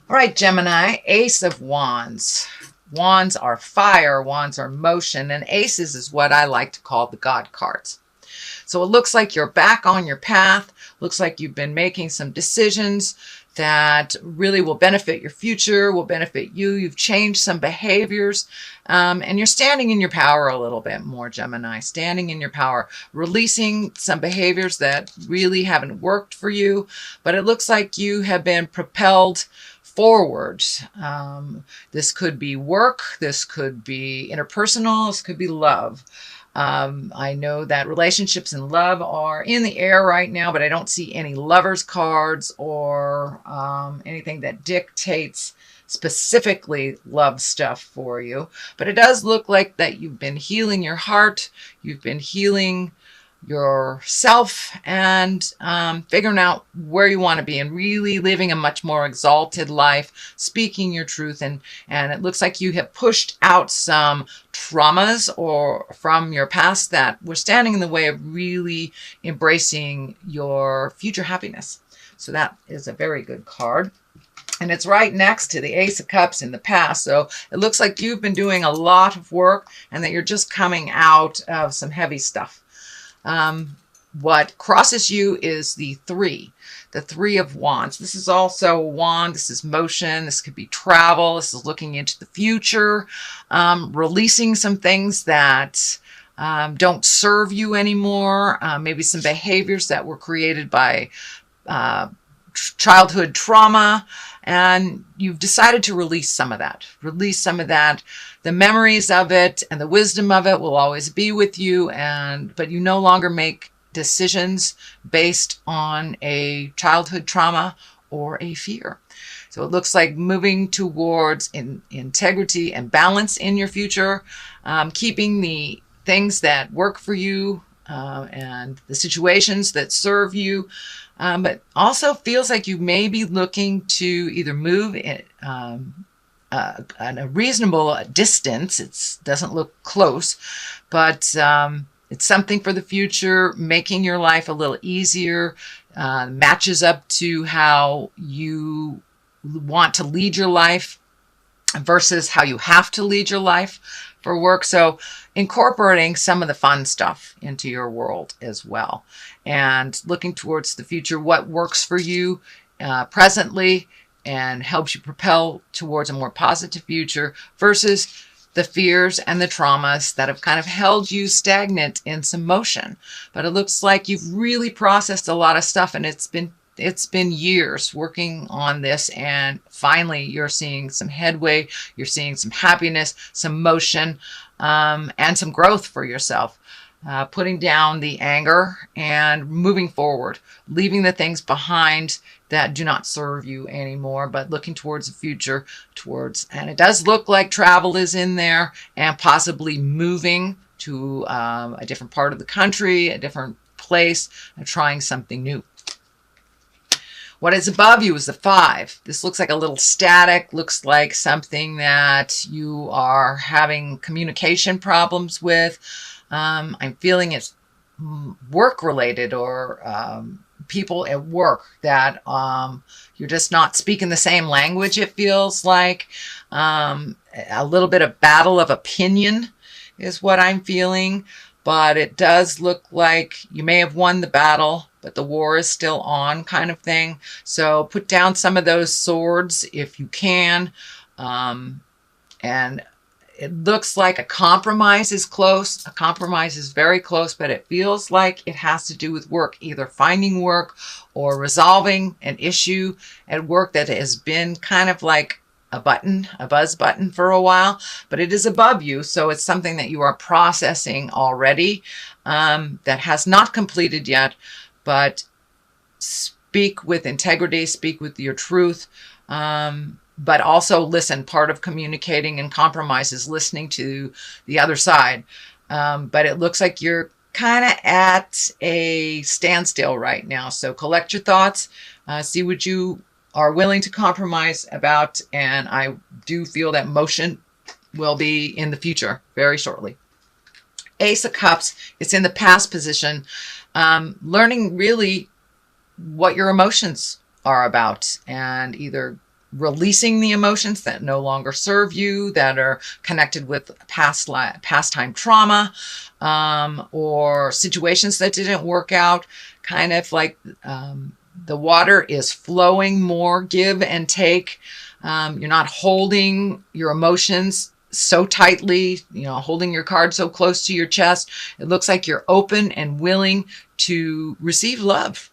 All right, Gemini, Ace of Wands. Wands are fire, wands are motion, and aces is what I like to call the God cards. So it looks like you're back on your path. Looks like you've been making some decisions that really will benefit your future, will benefit you. You've changed some behaviors, and you're standing in your power a little bit more, Gemini. Standing in your power, releasing some behaviors that really haven't worked for you, but it looks like you have been propelled forward. This could be work, this could be interpersonal, this could be love. I know that relationships and love are in the air right now, but I don't see any lovers cards or anything that dictates specifically love stuff for you. But it does look like that you've been healing your heart, you've been healing yourself, and figuring out where you want to be and really living a much more exalted life, speaking your truth. And it looks like you have pushed out some traumas or from your past that were standing in the way of really embracing your future happiness. So that is a very good card. And it's right next to the Ace of Cups in the past. So it looks like you've been doing a lot of work and that you're just coming out of some heavy stuff. What crosses you is the Three of Wands. This is also a wand. This is motion. This could be travel. This is looking into the future, releasing some things that don't serve you anymore. Maybe some behaviors that were created by childhood trauma, and you've decided to release some of that. Release some of that. The memories of it and the wisdom of it will always be with you, but you no longer make decisions based on a childhood trauma or a fear. So it looks like moving towards integrity and balance in your future, keeping the things that work for you and the situations that serve you, but also feels like you may be looking to either move at a reasonable distance. It doesn't look close, but it's something for the future, making your life a little easier, matches up to how you want to lead your life versus how you have to lead your life for work. So incorporating some of the fun stuff into your world as well, and looking towards the future, what works for you presently and helps you propel towards a more positive future versus the fears and the traumas that have kind of held you stagnant in some motion. But it looks like you've really processed a lot of stuff, and it's been years working on this, and finally you're seeing some headway, you're seeing some happiness, some motion, and some growth for yourself. Putting down the anger and moving forward, leaving the things behind that do not serve you anymore, but looking towards the future, and it does look like travel is in there, and possibly moving to a different part of the country, a different place, and trying something new. What is above you is the 5. This looks like a little static, looks like something that you are having communication problems with. I'm feeling it's work related, or people at work that you're just not speaking the same language, it feels like. A little bit of battle of opinion is what I'm feeling, but it does look like you may have won the battle, but the war is still on, kind of thing. So put down some of those swords if you can. And it looks like a compromise is close. A compromise is very close, but it feels like it has to do with work, either finding work or resolving an issue at work that has been kind of like a buzz button for a while, but it is above you. So it's something that you are processing already, that has not completed yet, but speak with integrity, speak with your truth. But also listen. Part of communicating and compromise is listening to the other side. But it looks like you're kind of at a standstill right now. So collect your thoughts, see what you are willing to compromise about. And I do feel that motion will be in the future very shortly. Ace of Cups, it's in the past position. Learning really what your emotions are about, and either releasing the emotions that no longer serve you, that are connected with past-time trauma, or situations that didn't work out. Kind of like the water is flowing more, give and take. You're not holding your emotions so tightly, holding your card so close to your chest. It looks like you're open and willing to receive love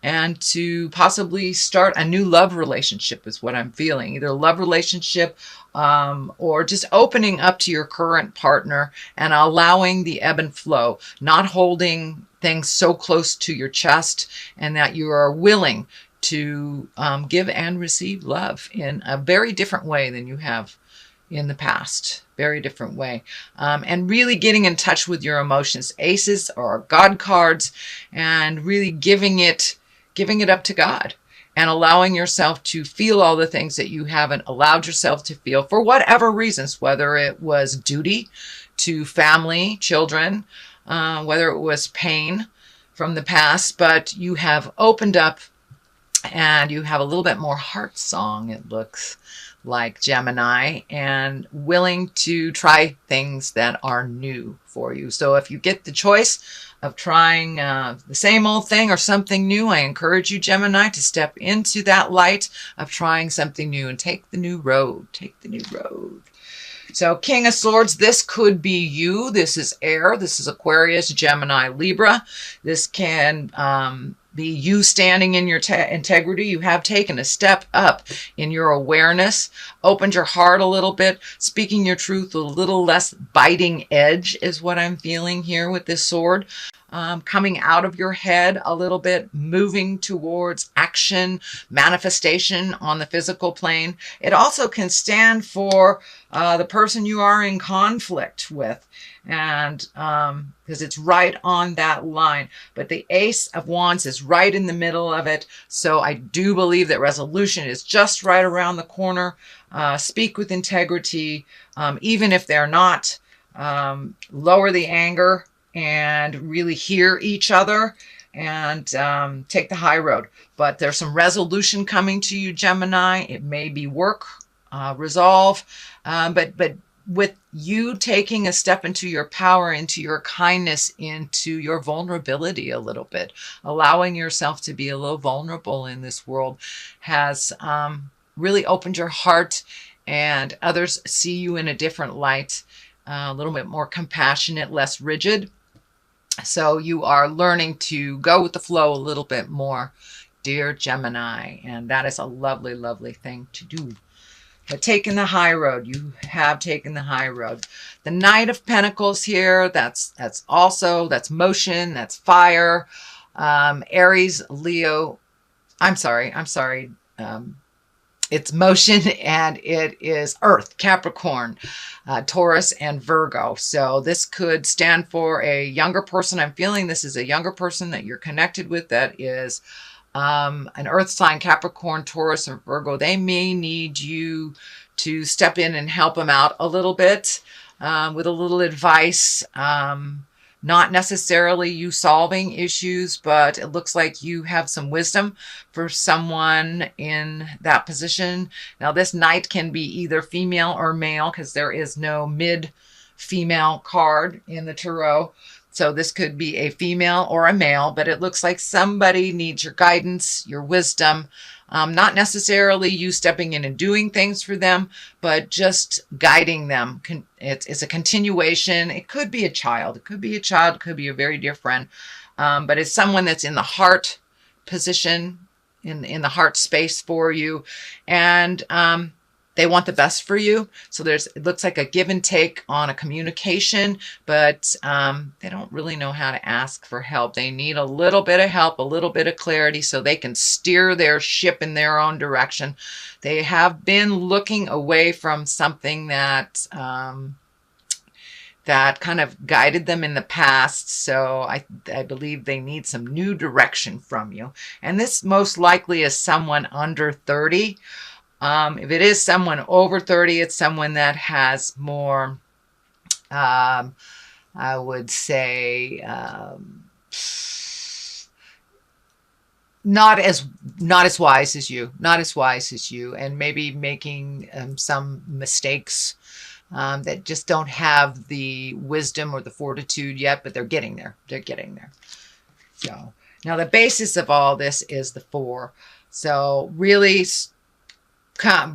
and to possibly start a new love relationship is what I'm feeling. Either a love relationship or just opening up to your current partner and allowing the ebb and flow, not holding things so close to your chest, and that you are willing to give and receive love in a very different way than you have in the past. Very different way. And really getting in touch with your emotions. Aces are God cards, and really giving it up to God and allowing yourself to feel all the things that you haven't allowed yourself to feel for whatever reasons, whether it was duty to family, children, whether it was pain from the past, but you have opened up and you have a little bit more heart song, it looks like, Gemini, and willing to try things that are new for you. So if you get the choice of trying the same old thing or something new, I encourage you, Gemini, to step into that light of trying something new and take the new road. Take the new road. So King of Swords, this could be you. This is air. This is Aquarius, Gemini, Libra. This can be you standing in your integrity. You have taken a step up in your awareness, opened your heart a little bit, speaking your truth, a little less biting edge is what I'm feeling here with this sword. Coming out of your head a little bit, moving towards action, manifestation on the physical plane. It also can stand for the person you are in conflict with, and because it's right on that line. But the Ace of Wands is right in the middle of it, so I do believe that resolution is just right around the corner. Speak with integrity, even if they're not. Lower the anger and really hear each other, and take the high road. But there's some resolution coming to you, Gemini. It may be work, resolve, but with you taking a step into your power, into your kindness, into your vulnerability a little bit, allowing yourself to be a little vulnerable in this world, has really opened your heart, and others see you in a different light, a little bit more compassionate, less rigid. So you are learning to go with the flow a little bit more, dear Gemini, and that is a lovely, lovely thing to do. But taking the high road, you have taken the high road. The Knight of Pentacles here, that's motion, that's fire. Aries, Leo, I'm sorry. It's motion, and it is Earth, Capricorn, Taurus, and Virgo. So this could stand for a younger person. I'm feeling this is a younger person that you're connected with that is an Earth sign, Capricorn, Taurus, and Virgo. They may need you to step in and help them out a little bit with a little advice. Not necessarily you solving issues, but it looks like you have some wisdom for someone in that position. Now, this knight can be either female or male, because there is no mid-female card in the tarot. So this could be a female or a male, but it looks like somebody needs your guidance, your wisdom. Not necessarily you stepping in and doing things for them, but just guiding them. It's a continuation. It could be a child. It could be a child. It could be a very dear friend. But it's someone that's in the heart position, in the heart space for you. And they want the best for you. So it looks like a give and take on a communication, but they don't really know how to ask for help. They need a little bit of help, a little bit of clarity, so they can steer their ship in their own direction. They have been looking away from something that that kind of guided them in the past. So I believe they need some new direction from you. And this most likely is someone under 30. If it is someone over 30, it's someone that has more, I would say, not as not as wise as you, not as wise as you, and maybe making some mistakes that just don't have the wisdom or the fortitude yet, but they're getting there. They're getting there. So now the basis of all this is the 4. So really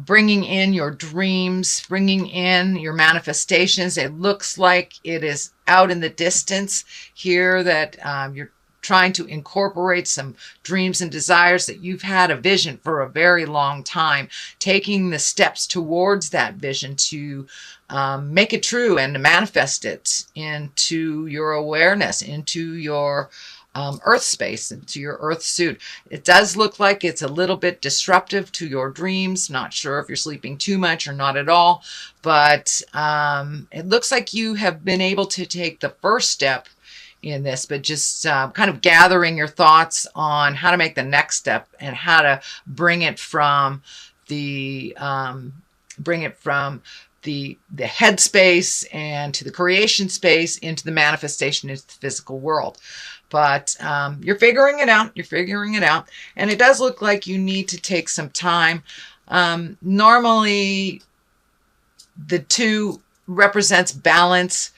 bringing in your dreams, bringing in your manifestations. It looks like it is out in the distance here that you're trying to incorporate some dreams and desires that you've had a vision for a very long time, taking the steps towards that vision to make it true and to manifest it into your awareness, into your earth space, into your earth suit. It does look like it's a little bit disruptive to your dreams. Not sure if you're sleeping too much or not at all, but it looks like you have been able to take the first step in this, but just kind of gathering your thoughts on how to make the next step and how to bring it from the the head space and to the creation space into the manifestation into the physical world. But you're figuring it out. You're figuring it out. And it does look like you need to take some time. Normally, the 2 represents balance,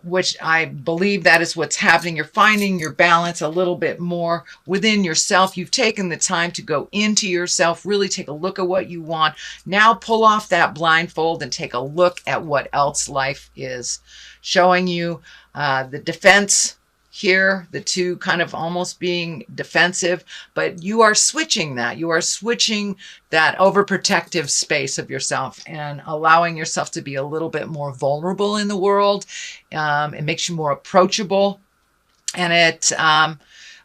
which I believe that is what's happening. You're finding your balance a little bit more within yourself. You've taken the time to go into yourself, really take a look at what you want. Now pull off that blindfold and take a look at what else life is showing you. The defense here, the 2 kind of almost being defensive, but you are switching that. You are switching that overprotective space of yourself and allowing yourself to be a little bit more vulnerable in the world. It makes you more approachable, and it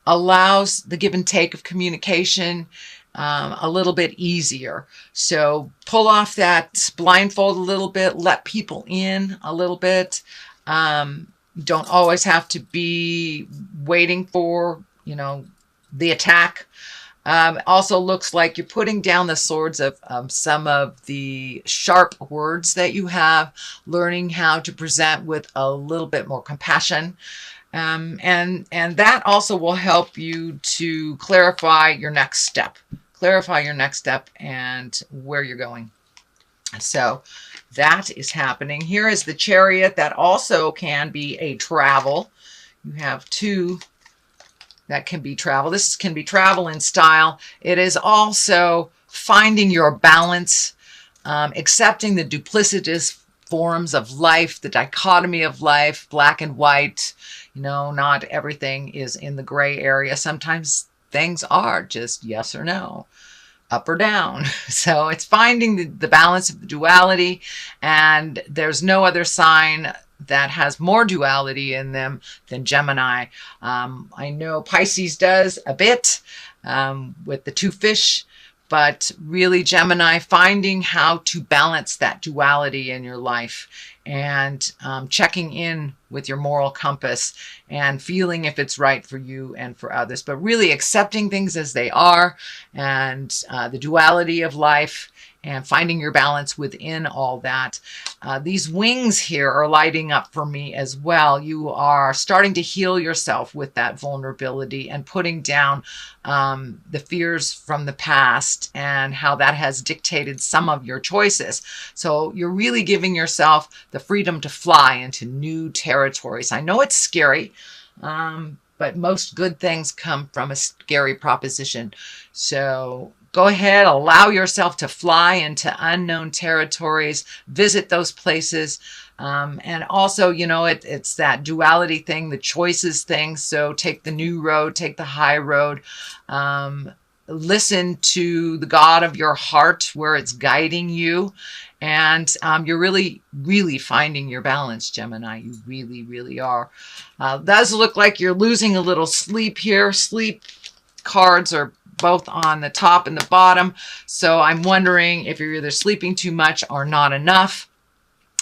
allows the give and take of communication a little bit easier. So pull off that blindfold a little bit, let people in a little bit. You don't always have to be waiting for, the attack. Also looks like you're putting down the swords of some of the sharp words that you have, learning how to present with a little bit more compassion. And that also will help you to clarify your next step. Clarify your next step and where you're going. So that is happening. Here is the Chariot. That also can be a travel. You have 2 that can be travel. This can be travel in style. It is also finding your balance, accepting the duplicitous forms of life, the dichotomy of life, black and white. Not everything is in the gray area. Sometimes things are just yes or no, up or down. So it's finding the balance of the duality, and there's no other sign that has more duality in them than Gemini. I know Pisces does a bit with the 2 fish, but really Gemini, finding how to balance that duality in your life and checking in with your moral compass and feeling if it's right for you and for others, but really accepting things as they are and the duality of life and finding your balance within all that. These wings here are lighting up for me as well. You are starting to heal yourself with that vulnerability and putting down the fears from the past and how that has dictated some of your choices. So you're really giving yourself the freedom to fly into new territories. I know it's scary, but most good things come from a scary proposition. So go ahead, allow yourself to fly into unknown territories, visit those places. And also, it's that duality thing, the choices thing. So take the new road, take the high road. Listen to the God of your heart where it's guiding you. And you're really, really finding your balance, Gemini. You really, really are. Does look like you're losing a little sleep here. Sleep cards are both on the top and the bottom. So I'm wondering if you're either sleeping too much or not enough.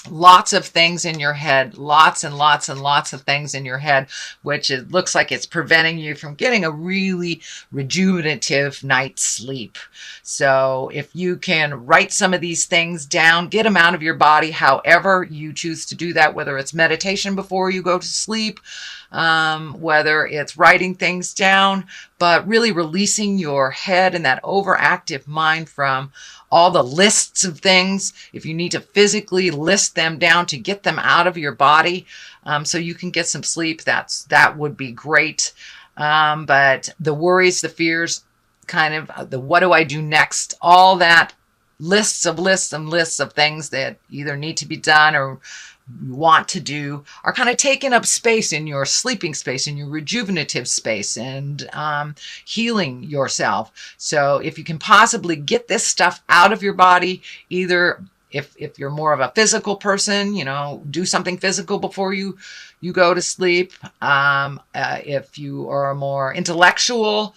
lots of things in your head, lots and lots and lots of things in your head, which it looks like it's preventing you from getting a really rejuvenative night's sleep. So if you can write some of these things down, get them out of your body, however you choose to do that, whether it's meditation before you go to sleep, whether it's writing things down, but really releasing your head and that overactive mind from all the lists of things. If you need to physically list them down to get them out of your body, so you can get some sleep, that would be great. But the worries, the fears, kind of the what do I do next, all that lists and lists of things that either need to be done or you want to do are kind of taking up space in your sleeping space, in your rejuvenative space, and healing yourself. So if you can possibly get this stuff out of your body, either if you're more of a physical person, do something physical before you go to sleep. If you are a more intellectual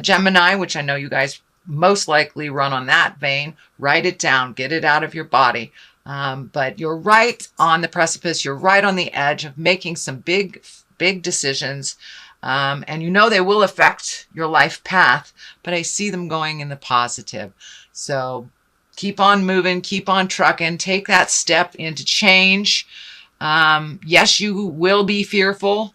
Gemini, which I know you guys most likely run on that vein, write it down, get it out of your body. But you're right on the precipice. You're right on the edge of making some big decisions. And they will affect your life path, but I see them going in the positive. So keep on moving, keep on trucking, take that step into change. Yes, you will be fearful,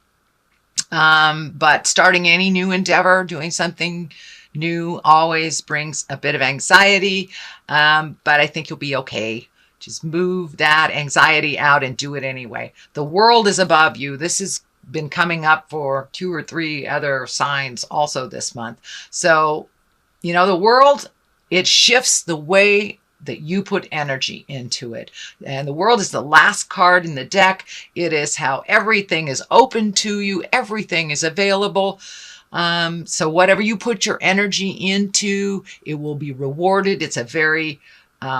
but starting any new endeavor, doing something new always brings a bit of anxiety, but I think you'll be okay. Just move that anxiety out and do it anyway. The world is above you. This has been coming up for 2 or 3 other signs also this month. So, the world, it shifts the way that you put energy into it. And the world is the last card in the deck. It is how everything is open to you. Everything is available. So whatever you put your energy into, it will be rewarded. It's a very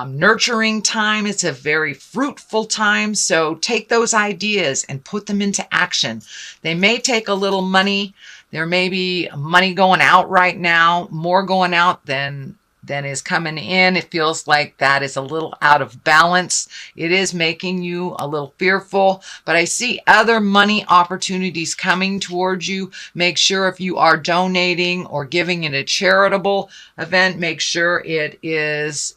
nurturing time. It's a very fruitful time. So take those ideas and put them into action. They may take a little money. There may be money going out right now, more going out than is coming in. It feels like that is a little out of balance. It is making you a little fearful, but I see other money opportunities coming towards you. Make sure if you are donating or giving in a charitable event, make sure it is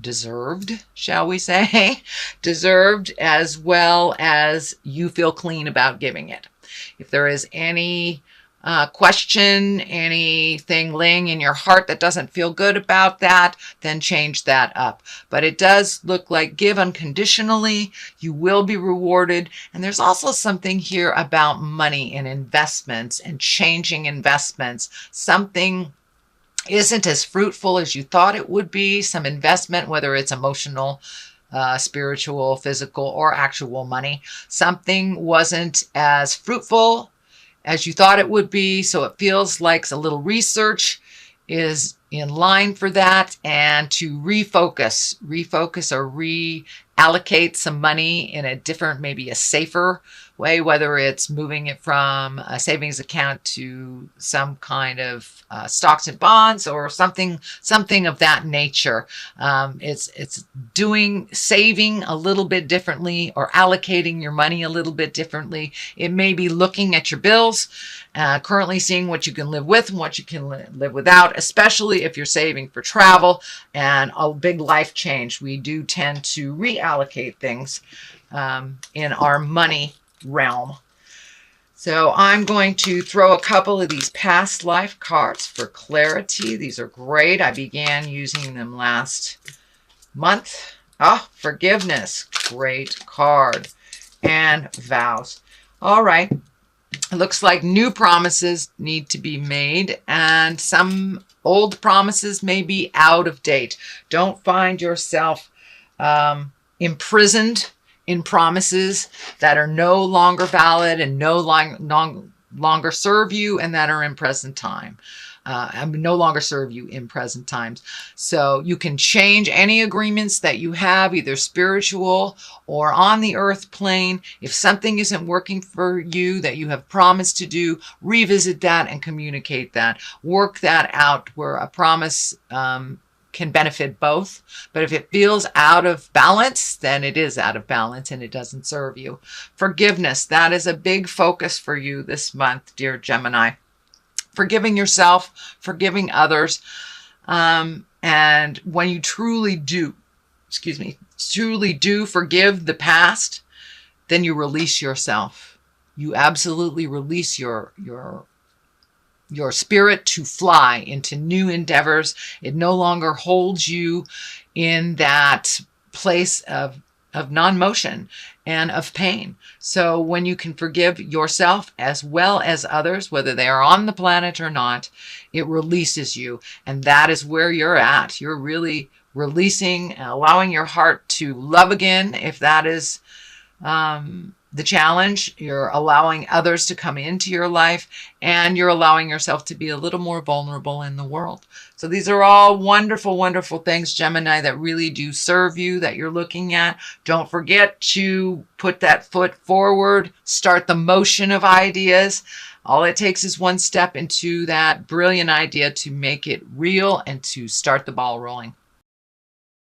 deserved, shall we say, deserved, as well as you feel clean about giving it. If there is any question, anything laying in your heart that doesn't feel good about that, then change that up. But it does look like give unconditionally, you will be rewarded. And there's also something here about money and investments and changing investments. Something isn't as fruitful as you thought it would be. Some investment, whether it's emotional, spiritual, physical, or actual money, something wasn't as fruitful as you thought it would be. So it feels like a little research is in line for that, and to refocus or reallocate some money in a different, maybe a safer way, whether it's moving it from a savings account to some kind of stocks and bonds or something of that nature. It's doing saving a little bit differently or allocating your money a little bit differently. It may be looking at your bills, currently seeing what you can live with and what you can live without, especially if you're saving for travel and a big life change. We do tend to reallocate things in our money realm. So I'm going to throw a couple of these past life cards for clarity. These are great. I began using them last month. Forgiveness. Great card. And vows. All right. It looks like new promises need to be made, and some old promises may be out of date. Don't find yourself imprisoned in promises that are no longer valid and no longer serve you, and that are in present time. No longer serve you in present times. So you can change any agreements that you have, either spiritual or on the earth plane. If something isn't working for you that you have promised to do, revisit that and communicate that. Work that out where a promise can benefit both. But if it feels out of balance, then it is out of balance and it doesn't serve you. Forgiveness, that is a big focus for you this month, dear Gemini. Forgiving yourself, forgiving others. And when you truly do forgive the past, then you release yourself. You absolutely release your spirit to fly into new endeavors. It no longer holds you in that place of non-motion and of pain. So when you can forgive yourself as well as others, whether they are on the planet or not, it releases you. And that is where you're at. You're really releasing, allowing your heart to love again. If that is the challenge, you're allowing others to come into your life, and you're allowing yourself to be a little more vulnerable in the world. So these are all wonderful, wonderful things, Gemini, that really do serve you, that you're looking at. Don't forget to put that foot forward, start the motion of ideas. All it takes is one step into that brilliant idea to make it real and to start the ball rolling.